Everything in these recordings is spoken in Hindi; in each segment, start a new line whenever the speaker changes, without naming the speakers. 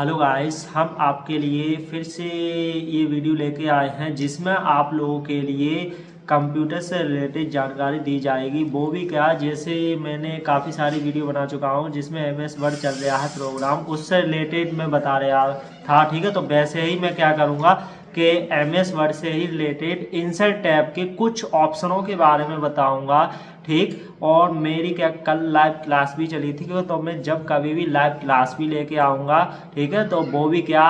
हेलो गाइस, हम आपके लिए फिर से ये वीडियो लेके आए हैं जिसमें आप लोगों के लिए कंप्यूटर से रिलेटेड जानकारी दी जाएगी। वो भी क्या, जैसे मैंने काफ़ी सारी वीडियो बना चुका हूँ जिसमें एमएस वर्ड चल रहा है प्रोग्राम, उससे रिलेटेड मैं बता रहा था। ठीक है, तो वैसे ही मैं क्या करूँगा कि एमएस वर्ड से ही रिलेटेड इंसर्ट टैब के कुछ ऑप्शनों के बारे में बताऊंगा। ठीक, और मेरी क्या कल लाइव क्लास भी चली थी, तो मैं जब कभी भी लाइव क्लास भी लेके आऊँगा, ठीक है, तो वो भी क्या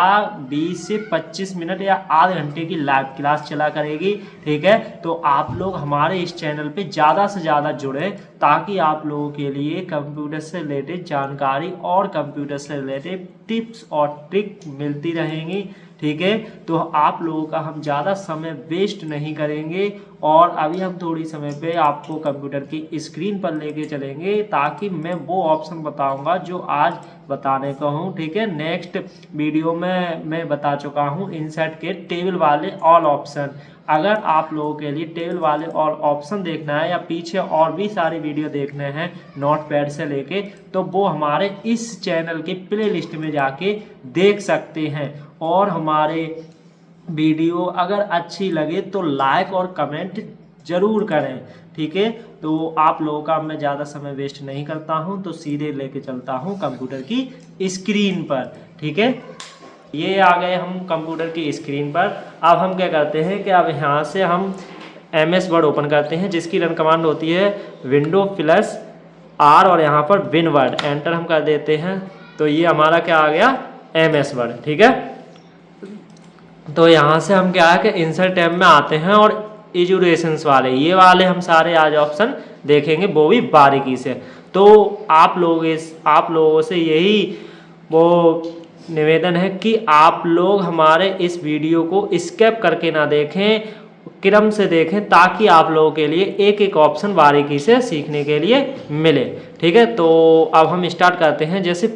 20 से 25 मिनट या आधे घंटे की लाइव क्लास चला करेगी। ठीक है, तो आप लोग हमारे इस चैनल पे ज़्यादा से ज़्यादा जुड़े ताकि आप लोगों के लिए कंप्यूटर से रिलेटेड जानकारी और कंप्यूटर से रिलेटेड टिप्स और ट्रिक मिलती रहेंगी। ठीक है, तो आप लोगों का हम ज़्यादा समय वेस्ट नहीं करेंगे और अभी हम थोड़ी समय पे आपको कंप्यूटर की स्क्रीन पर लेके चलेंगे ताकि मैं वो ऑप्शन बताऊंगा जो आज बताने का हूँ। ठीक है, नेक्स्ट वीडियो में मैं बता चुका हूँ इंसर्ट के टेबल वाले ऑल ऑप्शन। अगर आप लोगों के लिए टेबल वाले और ऑप्शन देखना है या पीछे और भी सारी वीडियो देखने हैं नोटपैड से लेके, तो वो हमारे इस चैनल के प्ले लिस्ट में जाके देख सकते हैं। और हमारे वीडियो अगर अच्छी लगे तो लाइक और कमेंट ज़रूर करें। ठीक है, तो आप लोगों का मैं ज़्यादा समय वेस्ट नहीं करता हूं, तो सीधे लेके चलता हूं कंप्यूटर की स्क्रीन पर। ठीक है, ये आ गए हम कंप्यूटर की स्क्रीन पर। अब हम क्या करते हैं कि अब यहाँ से हम एमएस वर्ड ओपन करते हैं जिसकी रन कमांड होती है विंडो प्लस आर और यहाँ पर विन वर्ड, एंटर हम कर देते हैं। तो ये हमारा क्या आ गया, एमएस वर्ड। ठीक है, तो यहाँ से हम क्या है कि इंसर्ट टैब में आते हैं और एजुरेशंस वाले ये वाले हम सारे आज ऑप्शन देखेंगे, वो भी बारीकी से। तो आप लोगों से यही वो निवेदन है कि आप लोग हमारे इस वीडियो को स्किप करके ना देखें, क्रम से देखें ताकि आप लोगों के लिए एक एक ऑप्शन बारीकी से सीखने के लिए मिले। ठीक है, तो अब हम स्टार्ट करते हैं। जैसे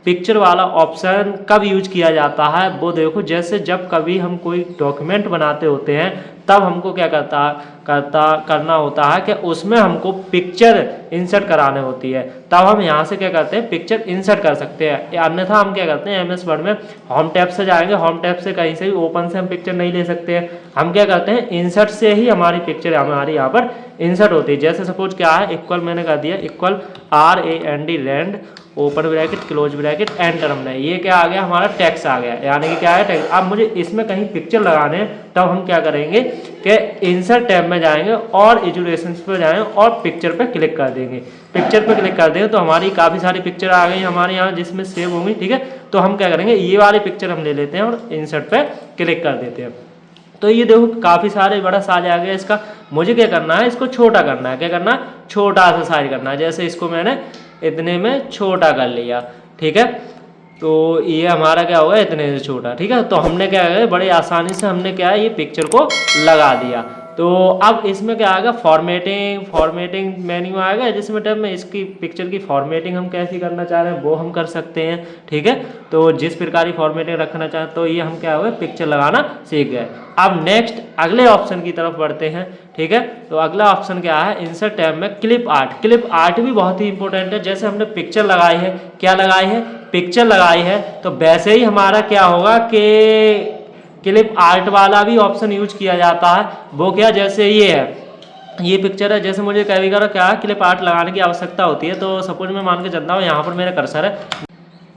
पिक्चर वाला ऑप्शन कब यूज किया जाता है वो देखो, जैसे जब कभी हम कोई डॉक्यूमेंट बनाते होते हैं तब हमको क्या करना होता है कि उसमें हमको पिक्चर इंसर्ट कराने होती है, तब हम यहाँ से क्या करते हैं पिक्चर इंसर्ट कर सकते हैं। अन्यथा हम क्या करते हैं एमएस वर्ड में होम टैब से जाएंगे, होम टैब से कहीं से भी ओपन से हम पिक्चर नहीं ले सकते हैं। हम क्या करते हैं इंसर्ट से ही हमारी पिक्चर हमारी यहाँ पर इंसर्ट होती है। जैसे सपोज क्या है, इक्वल मैंने कर दिया equal RAND rand open bracket close bracket enter, हमने ये क्या आ गया हमारा टेक्स्ट आ गया, यानी कि क्या है टेक्स्ट। अब मुझे इसमें कहीं पिक्चर लगाने हैं तब हम क्या करेंगे कि इंसर्ट टैब में जाएंगे और एजुरेशंस पर जाएंगे और पिक्चर पे क्लिक कर देंगे। पिक्चर पे क्लिक कर देंगे तो हमारी काफ़ी सारी पिक्चर आ गई हमारे यहाँ जिसमें सेव होंगी। ठीक है, तो हम क्या करेंगे ये वाली पिक्चर हम ले लेते हैं और इंसर्ट पे क्लिक कर देते हैं। तो ये देखो काफ़ी सारे बड़ा साइज आ गया इसका। मुझे क्या करना है, इसको छोटा करना है। क्या करना है, छोटा सा साइज करना है। जैसे इसको मैंने इतने में छोटा कर लिया। ठीक है, तो ये हमारा क्या होगा इतने से छोटा। ठीक है, तो हमने क्या है बड़े आसानी से हमने क्या है ये पिक्चर को लगा दिया। तो अब इसमें क्या आएगा, फॉर्मेटिंग मेन्यू आएगा जिसमें टैब में इसकी पिक्चर की फॉर्मेटिंग हम कैसी करना चाह रहे हैं वो हम कर सकते हैं। ठीक है, तो जिस प्रकार की फॉर्मेटिंग रखना चाहते तो ये हम क्या होगा पिक्चर लगाना सीख गए। अब नेक्स्ट अगले ऑप्शन की तरफ बढ़ते हैं। ठीक है, तो अगला ऑप्शन क्या है इंसर्ट टैब में क्लिप आर्ट भी बहुत ही इंपॉर्टेंट है। जैसे हमने पिक्चर लगाई है, क्या लगाई है पिक्चर लगाई है, तो वैसे ही हमारा क्या होगा कि क्लिप आर्ट वाला भी ऑप्शन यूज किया जाता है। वो क्या, जैसे ये है ये पिक्चर है, जैसे मुझे कभी कभी क्या क्लिप आर्ट लगाने की आवश्यकता होती है। तो सपोज मैं मान के चलता हूँ यहाँ पर मेरा कर्सर है,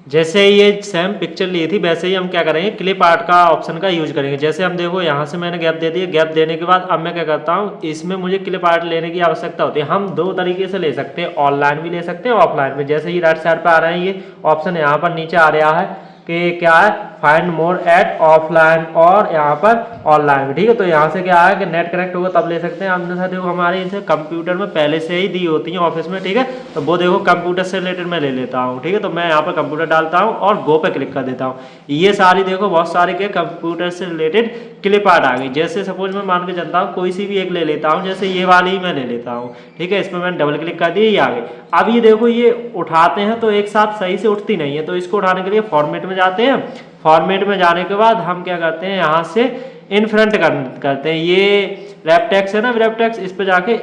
जैसे ये सेम पिक्चर ली थी वैसे ही हम क्या करेंगे क्लिप आर्ट का ऑप्शन का यूज करेंगे। जैसे हम देखो यहाँ से मैंने गैप दे दिया, गैप देने के बाद अब मैं क्या करता हूँ इसमें मुझे क्लिप आर्ट लेने की आवश्यकता होती है। हम दो तरीके से ले सकते हैं, ऑनलाइन भी ले सकते हैं ऑफलाइन में। जैसे ये राइट साइड पर आ रहा है ये ऑप्शन, यहाँ पर नीचे आ रहा है कि क्या है फाइंड मोर एट ऑफलाइन और यहाँ पर ऑनलाइन। ठीक है, तो यहाँ से क्या है कि नेट कनेक्ट होगा तब ले सकते हैं। हमने देखो हमारे इनसे कंप्यूटर में पहले से ही दी होती है ऑफिस में। ठीक है, तो वो देखो कंप्यूटर से रिलेटेड मैं ले लेता हूँ। ठीक है, तो मैं यहाँ पर कंप्यूटर डालता हूँ और गो पे क्लिक कर देता हूँ। ये सारी देखो बहुत सारे के कंप्यूटर से रिलेटेड क्लिप आर्ट आ गई। जैसे सपोज मैं मान के चलता हूँ कोई सी भी एक ले लेता हूँ, जैसे ये वाली ही मैं ले लेता हूँ। ठीक है, इसमें मैंने डबल क्लिक कर दिया, ये आ गई। अब ये देखो ये उठाते हैं तो एक साथ सही से उठती नहीं है, तो इसको उठाने के लिए फॉर्मेट में जाते हैं। फॉर्मेट में जाने के बाद हम क्या करते हैं यहाँ से इन फ्रंट करते हैं। ये रैप टेक्स्ट है ना, रैप टेक्स्ट, इस पे जाके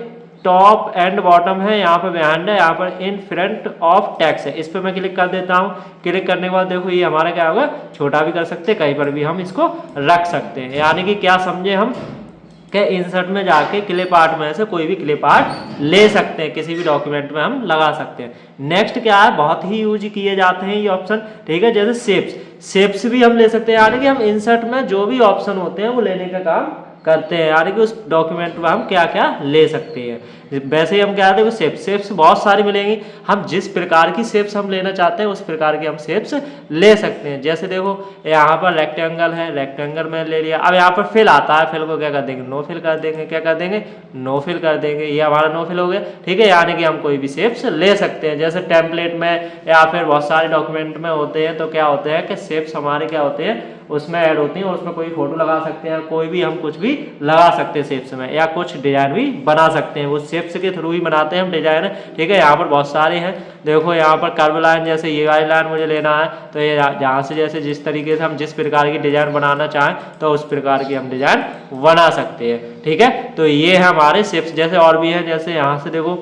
टॉप एंड बॉटम है, यहाँ पर बिहाइंड है, यहाँ पर इन फ्रंट ऑफ टेक्स्ट है। इस पर मैं क्लिक कर देता हूँ। क्लिक करने के बाद देखो ये हमारा क्या होगा, छोटा भी कर सकते हैं, कहीं पर भी हम इसको रख सकते हैं। यानी कि क्या समझे हम कि इंसर्ट में जाके क्लिप आर्ट में से कोई भी क्लिप आर्ट ले सकते हैं, किसी भी डॉक्यूमेंट में हम लगा सकते हैं। नेक्स्ट क्या है, बहुत ही यूज किए जाते हैं ये ऑप्शन, ठीक है। जैसे शेप्स भी हम ले सकते हैं, यानी कि हम इंसर्ट में जो भी ऑप्शन होते हैं वो लेने का काम करते हैं, यानी कि उस डॉक्यूमेंट में हम क्या क्या ले सकते हैं। वैसे ही हम क्या देखो शेप्स बहुत सारी मिलेंगी, हम जिस प्रकार की शेप्स हम लेना चाहते हैं उस प्रकार की हम शेप्स ले सकते हैं। जैसे देखो यहाँ पर रेक्टेंगल है, रेक्टेंगल में ले लिया। अब यहाँ पर फिल आता है, फिल को क्या कर देंगे, नो फिल कर देंगे। क्या कर देंगे, नो फिल कर देंगे। ये हमारा नो फिल हो गया, ठीक है। यानी कि हम कोई भी शेप्स ले सकते हैं। जैसे टेम्पलेट में या फिर बहुत सारे डॉक्यूमेंट में होते हैं, तो क्या होते हैं कि शेप्स हमारे क्या होते हैं उसमें ऐड होती हैं, और उसमें कोई फोटो लगा सकते हैं, कोई भी हम कुछ भी लगा सकते हैं शेप्स में, या कुछ डिजाइन भी बना सकते हैं। वो शेप्स के थ्रू ही बनाते हैं हम डिजाइन, ठीक है। यहाँ पर बहुत सारे हैं, देखो यहाँ पर कर्व लाइन, जैसे ये वाली लाइन मुझे लेना है, तो ये यहाँ से जैसे जिस तरीके से हम जिस प्रकार की डिजाइन बनाना चाहें तो उस प्रकार की हम डिजाइन बना सकते हैं, ठीक है। तो ये है हमारे शेप्स। जैसे और भी है, जैसे यहाँ से देखो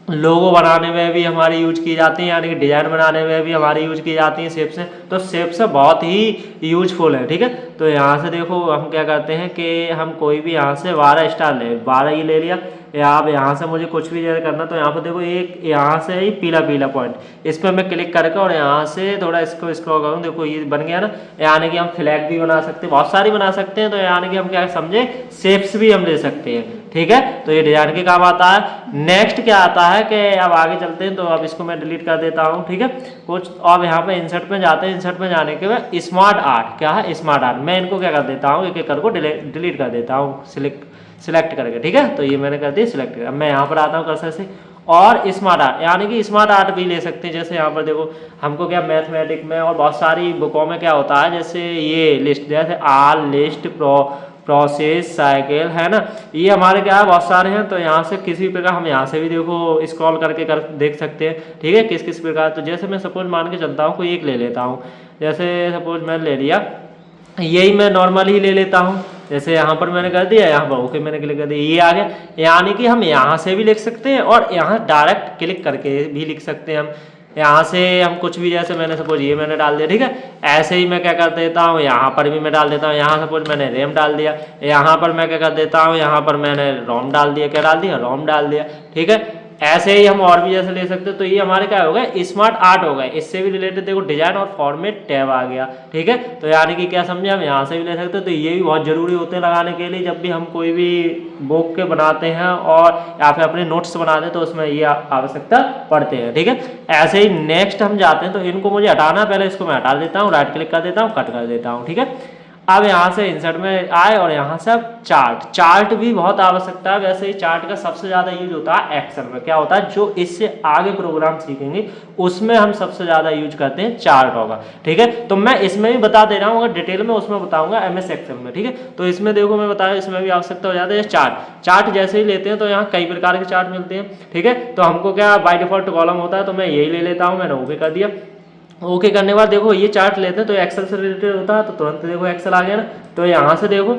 लोगो बनाने में भी हमारी यूज की जाती है, यानी कि डिजाइन बनाने में भी हमारी यूज की जाती है शेप्स। तो शेप्स बहुत ही यूजफुल है, ठीक है। तो यहाँ से देखो हम क्या करते हैं कि हम कोई भी यहाँ से 12 स्टार ले, 12 ही ले लिया। या अब यहाँ से मुझे कुछ भी जैसे करना, तो यहाँ पर देखो एक यहाँ से ही पीला पीला पॉइंट, इस पर मैं क्लिक करके और यहाँ से थोड़ा इसको स्क्रॉल करूँ, देखो ये बन गया ना। यानी कि हम फ्लैग भी बना सकते हैं, बहुत सारी बना सकते हैं। तो यानी कि हम क्या समझे, शेप्स भी हम ले सकते हैं, ठीक है। तो ये डिजाइन के काम आता है। नेक्स्ट क्या आता है कि अब आगे चलते हैं, तो अब इसको मैं डिलीट कर देता हूँ, ठीक है। कुछ अब यहाँ पे इंसर्ट में जाते हैं। इंसर्ट में जाने के बाद स्मार्ट आर्ट, क्या है स्मार्ट आर्ट, मैं इनको क्या कर देता हूँ, एक एक करके डिलीट कर देता हूँ, सिलेक्ट करके, ठीक है। तो ये मैंने कर दिया सिलेक्ट कर। अब मैं यहाँ पर आता हूँ कर्सर से, और स्मार्ट आर्ट, यानी कि स्मार्ट आर्ट भी ले सकते हैं। जैसे यहाँ पर देखो हमको क्या मैथमेटिक में और बहुत सारी बुकों में क्या होता है, जैसे ये लिस्ट, जैसे आल लिस्ट प्रोसेस साइकिल है ना, ये हमारे क्या है बहुत सारे हैं। तो यहाँ से किसी प्रकार हम यहाँ से भी देखो स्क्रॉल करके देख सकते हैं, ठीक है, किस किस प्रकार। तो जैसे मैं सपोज मान के चलता हूँ कोई एक ले लेता हूँ, जैसे सपोज मैं ले लिया, यही मैं नॉर्मल ही ले लेता हूँ। जैसे यहाँ पर मैंने कर दिया, यहाँ पर ओके मैंने क्लिक कर दिया, ये आ गया। यानी कि हम यहाँ से भी लिख सकते हैं और यहाँ डायरेक्ट क्लिक करके भी लिख सकते हैं हम। यहाँ से हम कुछ भी, जैसे मैंने सपोज ये मैंने डाल दिया, ठीक है। ऐसे ही मैं क्या कर देता हूँ, यहाँ पर भी मैं डाल देता हूँ। यहाँ सपोज मैंने रैम डाल दिया, यहाँ पर मैं क्या कर देता हूँ, यहाँ पर मैंने रोम डाल दिया, क्या डाल दिया, रोम डाल दिया, ठीक है। ऐसे ही हम और भी जैसे ले सकते हैं। तो ये हमारे क्या हो गया, स्मार्ट आर्ट हो गए। इससे भी रिलेटेड देखो डिजाइन और फॉर्मेट टैब आ गया, ठीक है। तो यानी कि क्या समझे, हम यहाँ से भी ले सकते हैं। तो ये भी बहुत जरूरी होते हैं लगाने के लिए, जब भी हम कोई भी बुक के बनाते हैं और या फिर अपने नोट्स बनाते हैं, तो उसमें ये आवश्यकता पड़ते हैं, ठीक है। ऐसे ही नेक्स्ट हम जाते हैं, तो इनको मुझे हटाना, पहले इसको मैं हटा देता हूँ, राइट क्लिक कर देता हूँ, कट कर देता हूँ, ठीक है। अब यहाँ से इंसर्ट में आए और यहाँ से अब चार्ट भी बहुत आवश्यकता है। वैसे ही चार्ट का सबसे ज़्यादा यूज होता है एक्सेल में। क्या होता है, जो इससे आगे प्रोग्राम सीखेंगे उसमें हम सबसे ज़्यादा यूज करते हैं चार्ट होगा, ठीक है। तो मैं इसमें भी बता दे रहा हूँ, अगर डिटेल में उसमें बताऊंगा MS एक्सेल में, ठीक है। तो इसमें देखो मैं बताया, इसमें भी आवश्यकता हो जाती है चार्ट जैसे ही लेते हैं तो यहाँ कई प्रकार के चार्ट मिलते हैं, ठीक है। तो हमको क्या बाय डिफॉल्ट कॉलम होता है, तो मैं यही ले लेता हूँ, मैंने ओके कर दिया। ओके करने के बाद देखो ये चार्ट लेते हैं, तो एक्सेल से रिलेटेड होता है, तो तुरंत देखो एक्सेल आ गया ना। तो यहाँ से देखो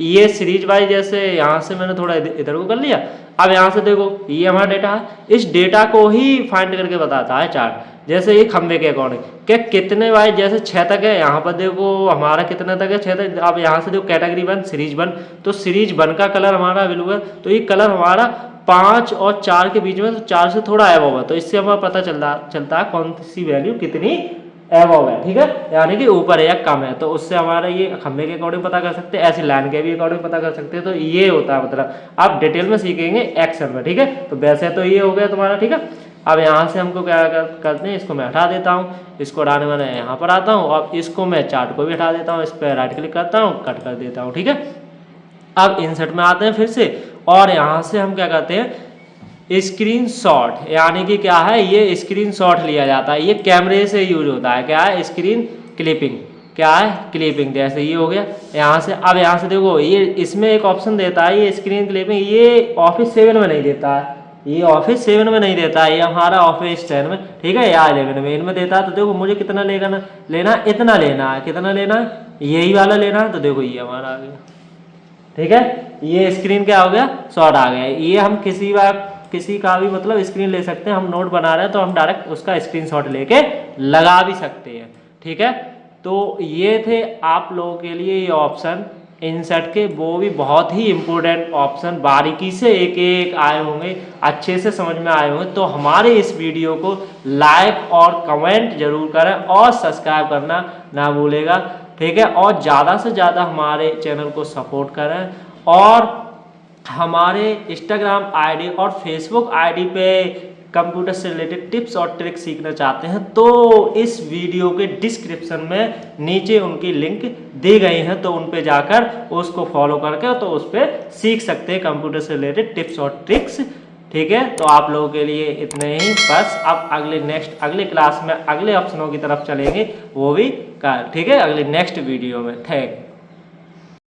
ये सीरीज वाइज, जैसे यहाँ से मैंने थोड़ा इधर को कर लिया। अब यहाँ से देखो ये हमारा डेटा है, इस डेटा को ही फाइंड करके बताता है चार्ट। जैसे ये खंबे के अकॉर्डिंग क्या कितने वाइज, जैसे 6 तक है, यहाँ पर देखो हमारा कितना तक है, 6 तक। अब यहाँ से देखो कैटेगरी 1 सीरीज 1, तो सीरीज 1 का कलर हमारा ब्लू है, तो ये कलर हमारा 5 और 4 के बीच में, तो 4 से थोड़ा एबव है। तो इससे हमें पता चलता है कौन सी वैल्यू कितनी एबव है, ठीक है, यानी कि ऊपर है या कम है। तो उससे हमारा ये खंबे के अकॉर्डिंग पता कर सकते हैं, ऐसी लाइन के भी अकॉर्डिंग पता कर सकते हैं। तो ये होता है, मतलब आप डिटेल में सीखेंगे एक्सेल में, ठीक है। तो वैसे तो ये हो गया तुम्हारा, ठीक है। अब यहाँ से हमको क्या करते हैं, इसको मैं हटा देता हूँ, इसको हटाने मैंने यहाँ पर आता हूँ, और इसको मैं चार्ट को भी हटा देता हूँ, इस पर राइट क्लिक करता हूँ, कट कर देता हूँ, ठीक है। अब इंसर्ट में आते हैं फिर से, और यहाँ से हम क्या करते हैं, स्क्रीनशॉट, यानी कि क्या है, ये स्क्रीनशॉट लिया जाता है, ये कैमरे से यूज होता है। क्या है, स्क्रीन क्लिपिंग, क्या है, क्लिपिंग। जैसे ये हो गया यहाँ से। अब यहाँ से देखो ये इसमें एक ऑप्शन देता है, ये स्क्रीन क्लिपिंग, ये ऑफिस 7 में नहीं देता है, ये ऑफिस 7 में नहीं देता है, ये हमारा ऑफिस 10 में, ठीक है, या 11 में इनमें देता है। तो देखो मुझे कितना लेना इतना लेना है, कितना लेना है, यही वाला लेना है। तो देखो ये हमारा आ गया, ठीक है, ये स्क्रीन क्या हो गया, शॉट आ गया। ये हम किसी का भी मतलब स्क्रीन ले सकते हैं। हम नोट बना रहे हैं तो हम डायरेक्ट उसका स्क्रीनशॉट लेके लगा भी सकते हैं। ठीक है, तो ये थे आप लोगों के लिए ये ऑप्शन इंसर्ट के, वो भी बहुत ही इम्पोर्टेंट ऑप्शन, बारीकी से एक एक आए होंगे, अच्छे से समझ में आए होंगे। तो हमारे इस वीडियो को लाइक और कमेंट जरूर करें और सब्सक्राइब करना ना भूलेगा। ठीक है, और ज़्यादा से ज़्यादा हमारे चैनल को सपोर्ट करें, और हमारे इंस्टाग्राम आईडी और फेसबुक आईडी पे कंप्यूटर से रिलेटेड टिप्स और ट्रिक्स सीखना चाहते हैं तो इस वीडियो के डिस्क्रिप्शन में नीचे उनकी लिंक दी गई हैं, तो उन पे जाकर उसको फॉलो करके तो उस पर सीख सकते हैं कंप्यूटर से रिलेटेड टिप्स और ट्रिक्स। ठीक है, तो आप लोगों के लिए इतने ही बस। अब अगले क्लास में अगले ऑप्शनों की तरफ चलेंगे, वो भी ठीक है अगले नेक्स्ट वीडियो में। थैंक